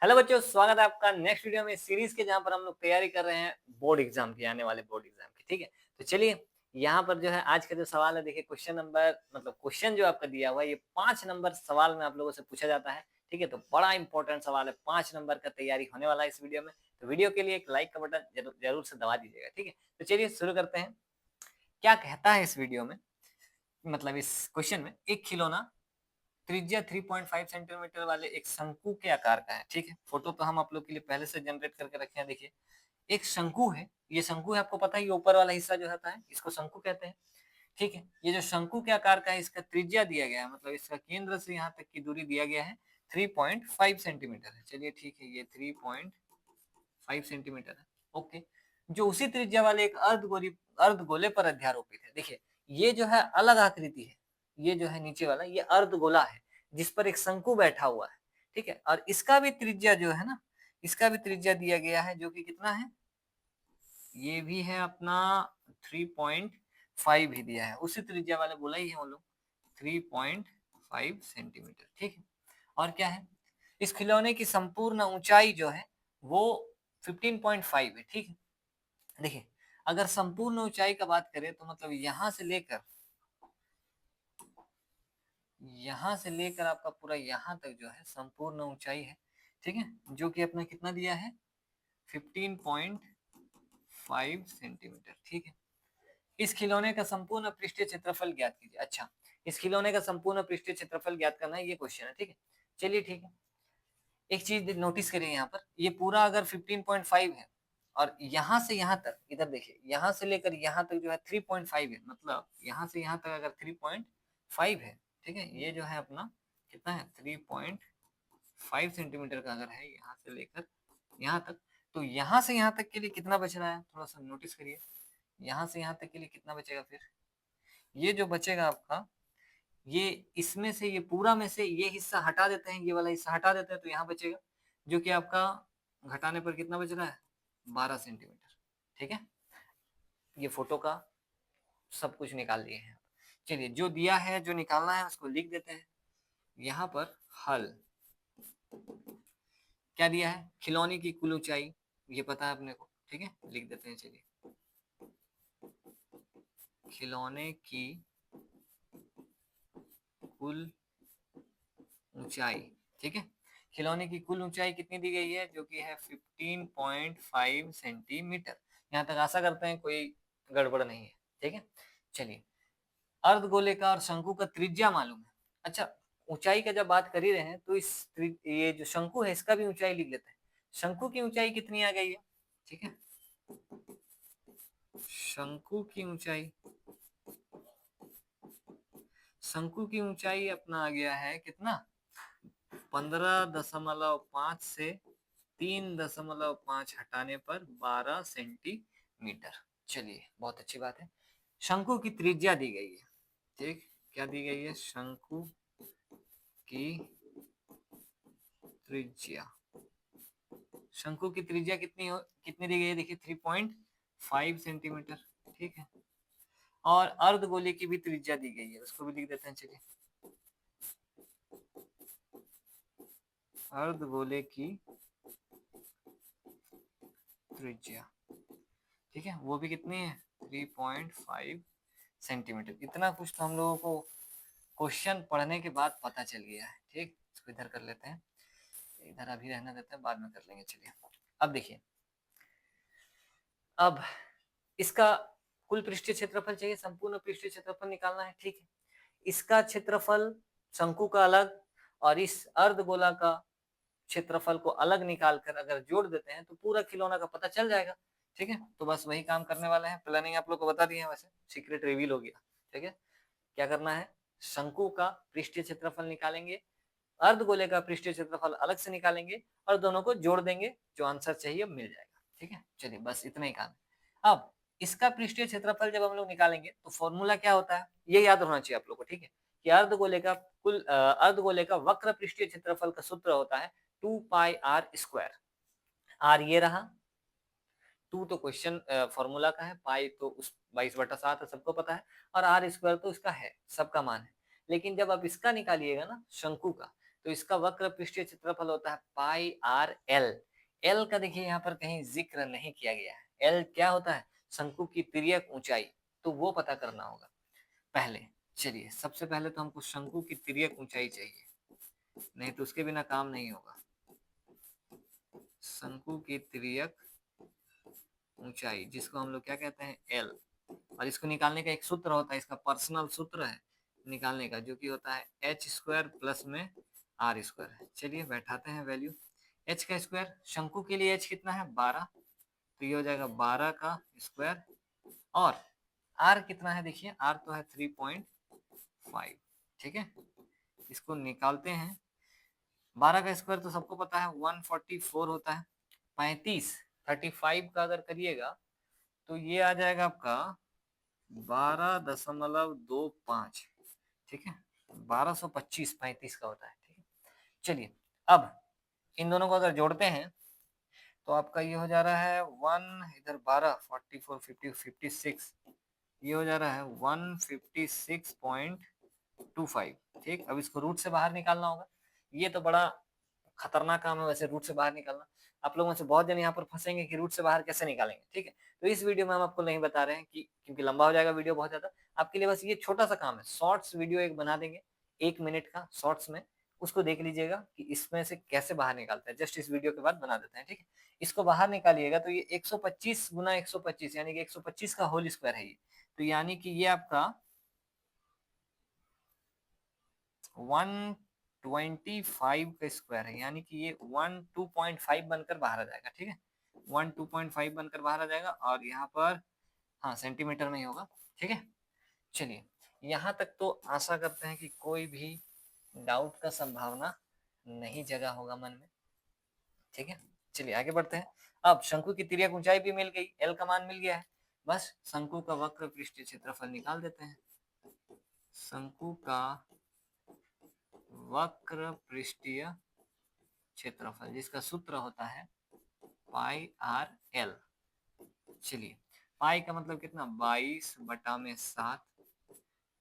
Hello बच्चों, स्वागत है आपका नेक्स्ट वीडियो में सीरीज के, जहां पर हम लोग तैयारी कर रहे हैं बोर्ड एग्जाम की, आने वाले बोर्ड एग्जाम की। ठीक है, तो चलिए यहाँ पर जो है आज का जो सवाल है, देखिए क्वेश्चन नंबर क्वेश्चन जो आपका दिया हुआ है, ये 5 नंबर सवाल में आप लोगों से पूछा जाता है। ठीक है, तो बड़ा इंपॉर्टेंट सवाल है, 5 नंबर का तैयारी होने वाला है इस वीडियो में। तो वीडियो के लिए एक लाइक का बटन जरूर से दबा दीजिएगा। ठीक है, तो चलिए शुरू करते हैं। क्या कहता है इस वीडियो में, इस क्वेश्चन में, एक खिलौना त्रिज्या 3.5 सेंटीमीटर वाले एक शंकु के आकार का है। ठीक है, फोटो तो हम आप लोग के लिए पहले से जनरेट करके रखे हैं। देखिए एक शंकु है, ये शंकु है, आपको पता है ये ऊपर वाला हिस्सा जो होता है इसको शंकु कहते हैं। ठीक है, ये जो शंकु के आकार का है, इसका त्रिज्या दिया गया है, इसका केंद्र से यहाँ तक की दूरी दिया गया है 3.5 सेंटीमीटर है। चलिए ठीक है, ये 3.5 सेंटीमीटर है। ओके, जो उसी त्रिज्या वाले एक अर्धगोले पर अध्यारोपित है। देखिए ये जो है अलग आकृति है, ये जो है नीचे वाला ये अर्धगोला है जिस पर एक शंकु बैठा हुआ है। ठीक है, और इसका भी त्रिज्या जो है ना, इसका भी त्रिज्या दिया गया है, जो कि कितना है, ये भी है अपना 3.5 ही दिया है, उसी त्रिज्या वाले बोला ही है वो लोग, 3.5 सेंटीमीटर। ठीक है, और क्या है, इस खिलौने की संपूर्ण ऊंचाई जो है वो 15.5 है। ठीक है, देखिए अगर संपूर्ण ऊंचाई का बात करें तो यहां से लेकर आपका पूरा यहाँ तक जो है संपूर्ण ऊंचाई है। ठीक है, जो कि अपना कितना दिया है, 15.5 सेंटीमीटर। ठीक है, इस खिलौने का संपूर्ण पृष्ठीय क्षेत्रफल ज्ञात कीजिए। अच्छा, इस खिलौने का संपूर्ण पृष्ठीय क्षेत्रफल ज्ञात करना है, ये क्वेश्चन है। ठीक है, चलिए ठीक है, एक चीज नोटिस करिए, यहाँ पर ये पूरा अगर 15.5 है और यहाँ से यहाँ तक, इधर देखिए यहाँ से लेकर यहाँ तक जो है 3.5 है, मतलब यहाँ से यहाँ तक अगर 3.5 है, ठीक है, ये जो है अपना कितना है, 3.5 सेंटीमीटर का अगर है यहाँ से लेकर यहाँ तक, तो यहाँ से यहाँ तक के लिए कितना बच रहा है, थोड़ा सा नोटिस करिए, यहाँ से यहाँ तक के लिए कितना बचेगा। फिर ये जो बचेगा आपका, ये इसमें से, ये पूरा में से ये हिस्सा हटा देते हैं, ये वाला हिस्सा हटा देते हैं, तो यहाँ बचेगा जो कि आपका घटाने पर कितना बच रहा है, 12 सेंटीमीटर। ठीक है, ये फोटो का सब कुछ निकाल लिए हैं। चलिए जो दिया है, जो निकालना है उसको लिख देते हैं यहाँ पर। हल क्या दिया है, खिलौने की कुल ऊंचाई, ये पता है अपने को। ठीक है, लिख देते हैं। चलिए खिलौने की कुल ऊंचाई, ठीक है, खिलौने की कुल ऊंचाई कितनी दी गई है, जो कि है 15.5 सेंटीमीटर। यहाँ तक आशा करते हैं कोई गड़बड़ नहीं है। ठीक है, चलिए अर्धगोले का और शंकु का त्रिज्या मालूम है। अच्छा, ऊंचाई का जब बात कर ही रहे हैं तो ये जो शंकु है इसका भी ऊंचाई लिख लेते हैं। शंकु की ऊंचाई कितनी आ गई है, ठीक है, शंकु की ऊंचाई, शंकु की ऊंचाई अपना आ गया है कितना, 15.5 से 3.5 हटाने पर 12 सेंटीमीटर। चलिए बहुत अच्छी बात है, शंकु की त्रिज्या दी गई है। ठीक, क्या दी गई है, शंकु की त्रिज्या, शंकु की त्रिज्या कितनी दी गई है, देखिए 3.5 सेंटीमीटर। ठीक है, और अर्धगोले की भी त्रिज्या दी गई है, उसको भी लिख देते हैं। चलिए अर्धगोले की त्रिज्या, ठीक है, वो भी कितनी है, 3.5 सेंटीमीटर। इतना कुछ तो हम लोगों को क्वेश्चन पढ़ने के बाद पता चल गया है। ठीक, इसको इधर कर लेते हैं, इधर अभी रहने देते हैं, बाद में कर लेंगे। चलिए अब देखिए, अब इसका कुल पृष्ठीय क्षेत्रफल चाहिए, संपूर्ण पृष्ठीय क्षेत्रफल निकालना है। ठीक है, इसका क्षेत्रफल शंकु का अलग और इस अर्धगोला का क्षेत्रफल को अलग निकालकर अगर जोड़ देते हैं तो पूरा खिलौना का पता चल जाएगा। ठीक है, तो बस वही काम करने वाले हैं, प्लानिंग आप लोग को बता दिए हैं, वैसे सीक्रेट रिवील हो गया। ठीक है, क्या करना है, शंकु का पृष्ठीय क्षेत्रफल निकालेंगे, अर्धगोले का पृष्ठीय क्षेत्रफल अलग से निकालेंगे और दोनों को जोड़ देंगे, जो आंसर चाहिए मिल जाएगा। ठीक है, चलिए बस इतना ही काम है। अब इसका पृष्ठीय क्षेत्रफल जब हम लोग निकालेंगे तो फॉर्मूला क्या होता है, ये याद होना चाहिए आप लोग को। ठीक है, कि अर्धगोले का वक्र पृष्ठीय क्षेत्रफल का सूत्र होता है 2πr²। आर ये रहा, 2 तो क्वेश्चन फॉर्मूला का है, पाई तो उस 22/7 है, सबको पता है, और r² तो इसका है, सबका मान है। लेकिन जब आप इसका निकालिएगा ना, शंकु का, तो इसका वक्र पृष्ठीय क्षेत्रफल होता है पाई आर एल। एल का देखिए यहाँ पर कहीं जिक्र नहीं किया गया है। एल क्या होता है? शंकु की तिर्यक ऊंचाई, तो वो पता करना होगा पहले। चलिए सबसे पहले तो हमको शंकु की तिर्यक ऊंचाई चाहिए, नहीं तो उसके बिना काम नहीं होगा। शंकु की तिर्यक ऊंचाई, जिसको हम लोग क्या कहते हैं? एल। और इसको निकालने का एक सूत्र होता है, इसका पर्सनल सूत्र है निकालने का, जो कि होता है एच स्क्वायर प्लस में आर स्क्वायर है। चलिए बैठाते हैं वैल्यू। एच का स्क्वायर, शंकु के लिए एच कितना है? 12, तो ये हो जाएगा 12 का स्क्वायर। और आर कितना है? देखिए आर तो है 3.5। ठीक है, इसको निकालते हैं। 12 का स्क्वायर तो सबको पता है 144 होता है। 35 का अगर करिएगा तो ये आ जाएगा आपका 12.25। ठीक है, 1225 35 का होता है। ठीक है, चलिए अब इन दोनों को अगर जोड़ते हैं तो आपका ये हो जा रहा है 1 इधर 12 44 50 56, ये हो जा रहा है 156.25। ठीक, अब इसको रूट से बाहर निकालना होगा। ये तो बड़ा खतरनाक काम है वैसे, रूट से बाहर निकालना। आप लोगों में से बहुत जन यहाँ पर फंसेंगे कि रूट से बाहर कैसे निकालेंगे। ठीक है, तो इस वीडियो में हम आपको नहीं बता रहे हैं कि क्योंकि लंबा हो जाएगा वीडियो बहुत ज्यादा। आपके लिए बस ये छोटा सा काम है, शॉर्ट्स वीडियो एक बना देंगे 1 मिनट का शॉर्ट्स में, उसको देख लीजिएगा कि इसमें से कैसे बाहर निकालते हैं। जस्ट इस वीडियो के बाद बना देते हैं। ठीक है, इसको बाहर निकालिएगा तो ये 125 गुना 125 यानी कि 125 का होल स्क्वायर है ये। तो यानी कि ये आपका 125 का स्क्वायर है, यानी कि ये 12.5 बनकर बाहर आ जाएगा। ठीक है, 12.5 बनकर बाहर आ जाएगा। और यहाँ पर हाँ सेंटीमीटर में ही होगा। ठीक है, चलिए यहाँ तक तो आशा करते हैं कि कोई भी डाउट का संभावना नहीं जगा होगा मन में। ठीक है, चलिए आगे बढ़ते हैं। अब शंकु की तिर्यक ऊंचाई भी मिल गई, एल का मान मिल गया है। बस शंकु का वक्र पृष्ठीय क्षेत्रफल निकाल देते हैं। शंकु का वक्र पृष्ठीय क्षेत्रफल, जिसका सूत्र होता है पाई आर एल। चलिए पाई का मतलब कितना? 22/7।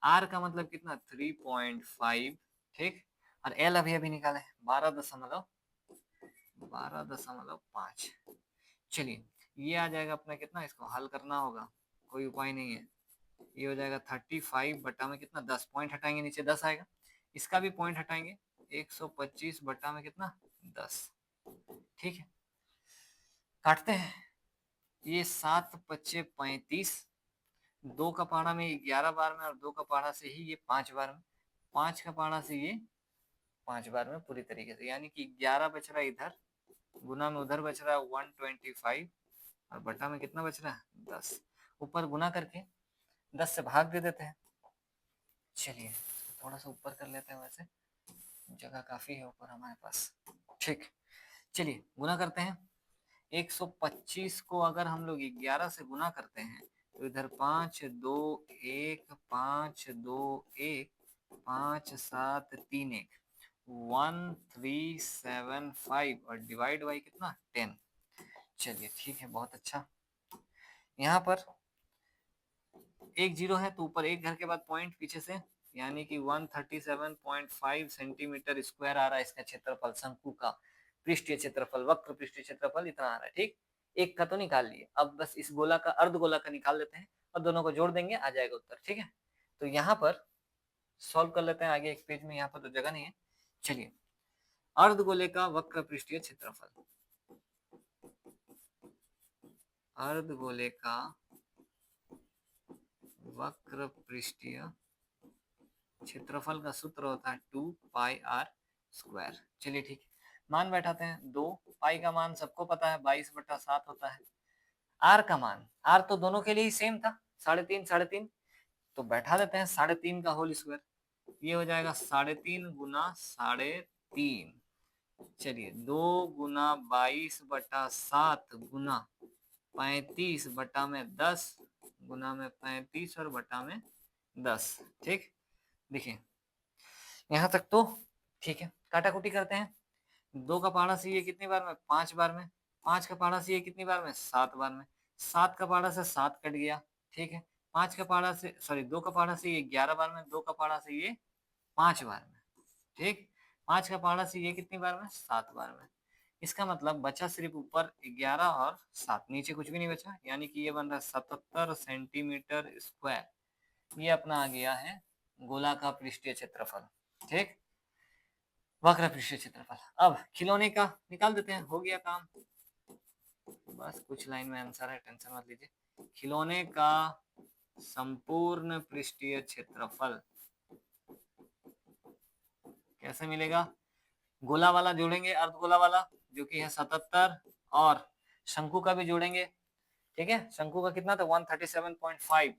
आर का मतलब कितना? 3.5। ठीक, और एल अभी अभी निकाले 12.5। चलिए ये आ जाएगा अपना कितना, इसको हल करना होगा, कोई उपाय नहीं है। ये हो जाएगा 35 बटा में कितना? 10। पॉइंट हटाएंगे नीचे 10 आएगा, इसका भी पॉइंट हटाएंगे 125 बटा में कितना? 10। ठीक है, काटते हैं। ये 7×5 = 35। 2 का पहाड़ा में 11 बार में, और 2 का पहाड़ा से ही ये 5 बार में, 5 का पहाड़ा से ये 5 बार में पूरी तरीके से, यानी कि 11 बच रहा है इधर, गुना में उधर बच रहा है 125, और बटा में कितना बच रहा है? 10। ऊपर गुना करके 10 से भाग दे देते हैं। चलिए थोड़ा सा ऊपर कर लेते हैं, वैसे जगह काफी है ऊपर हमारे पास। ठीक, चलिए गुना करते हैं। 125 को अगर हम लोग 11 से गुना करते हैं तो इधर 5 2 1 5 2 1 5 7 3 1 1375, और डिवाइड बाई कितना? 10। चलिए ठीक है, बहुत अच्छा। यहाँ पर एक जीरो है तो ऊपर एक घर के बाद पॉइंट पीछे से, यानी कि 137.5 सेंटीमीटर स्क्वायर आ रहा है इसका क्षेत्रफल। शंकु का पृष्ठीय क्षेत्रफल, वक्र पृष्ठीय क्षेत्रफल इतना आ रहा है। ठीक, एक का तो निकाल लिए, अब बस इस गोला का, अर्ध गोला का निकाल लेते हैं और दोनों को जोड़ देंगे, आ जाएगा उत्तर। ठीक है, तो यहाँ पर सॉल्व कर लेते हैं आगे एक पेज में, यहाँ पर तो जगह नहीं है। चलिए अर्ध गोले का वक्र पृष्ठीय क्षेत्रफल, अर्ध गोले का वक्र पृष्ठीय क्षेत्रफल का सूत्र होता है 2πr²। चलिए ठीक है, मान बैठाते हैं। 2 पाई का मान सबको पता है 22/7 होता है। आर का मान, आर तो दोनों के लिए ही सेम था, 3.5 3.5, तो बैठा देते हैं 3.5 का होल स्क्वायर। ये हो जाएगा 3.5 गुना 3.5। चलिए 2 गुना 22/7 गुना 35 बटा में 10 गुना में 35 और बटा में 10। ठीक, देखिए यहाँ तक तो ठीक है। काटा कुटी करते हैं। 2 का पहाड़ा से ये कितनी बार में? 5 बार में। 5 का पहाड़ा से ये कितनी बार में? 7 बार में। 7 का पहाड़ा से 7 कट गया। ठीक है, 5 का पहाड़ा से, सॉरी 2 का पहाड़ा से ये 11 बार में, 2 का पहाड़ा से ये 5 बार में। ठीक, 5 का पहाड़ा से ये कितनी बार में, 7 बार में। इसका मतलब बचा सिर्फ ऊपर 11 और 7, नीचे कुछ भी नहीं बचा, यानी कि ये बन रहा है 77 सेंटीमीटर स्क्वायर। ये अपना आ गया है गोला का पृष्ठीय क्षेत्रफल, ठीक, वक्र पृष्ठीय क्षेत्रफल। अब खिलौने का निकाल देते हैं, हो गया काम, बस कुछ लाइन में आंसर है, टेंशन मत लीजिए। खिलौने का संपूर्ण पृष्ठीय क्षेत्रफल कैसे मिलेगा, गोला वाला जोड़ेंगे अर्धगोला वाला जो कि है 77, और शंकु का भी जोड़ेंगे, ठीक है। शंकु का कितना था, 137.5,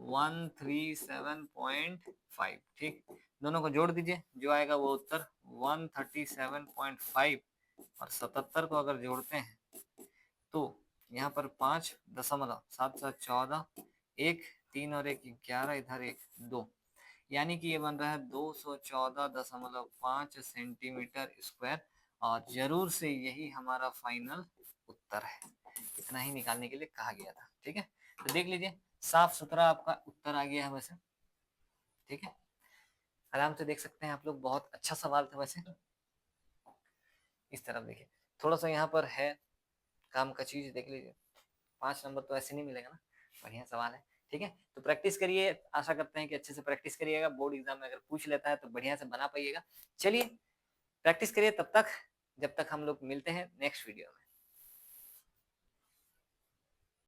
137.5, ठीक। दोनों को जोड़ दीजिए, जो आएगा वो उत्तर 137.5, और 77 को अगर जोड़ते हैं तो यहाँ पर 5.7 7 14, 1 3 और 1 11, इधर 1 2, यानी कि ये बन रहा है 214.5 सेंटीमीटर स्क्वायर, और जरूर से यही हमारा फाइनल उत्तर है। इतना ही निकालने के लिए कहा गया था, ठीक है। तो देख लीजिए, साफ सुथरा आपका उत्तर आ गया है वैसे, ठीक है, आराम से देख सकते हैं आप लोग। बहुत अच्छा सवाल था वैसे। इस तरफ देखिए, थोड़ा सा यहाँ पर है काम का चीज, देख लीजिए। 5 नंबर तो ऐसे नहीं मिलेगा ना, बढ़िया सवाल है, ठीक है। तो प्रैक्टिस करिए, आशा करते हैं कि अच्छे से प्रैक्टिस करिएगा, बोर्ड एग्जाम में अगर पूछ लेता है तो बढ़िया से बना पाइएगा। चलिए प्रैक्टिस करिए तब तक, जब तक हम लोग मिलते हैं नेक्स्ट वीडियो में।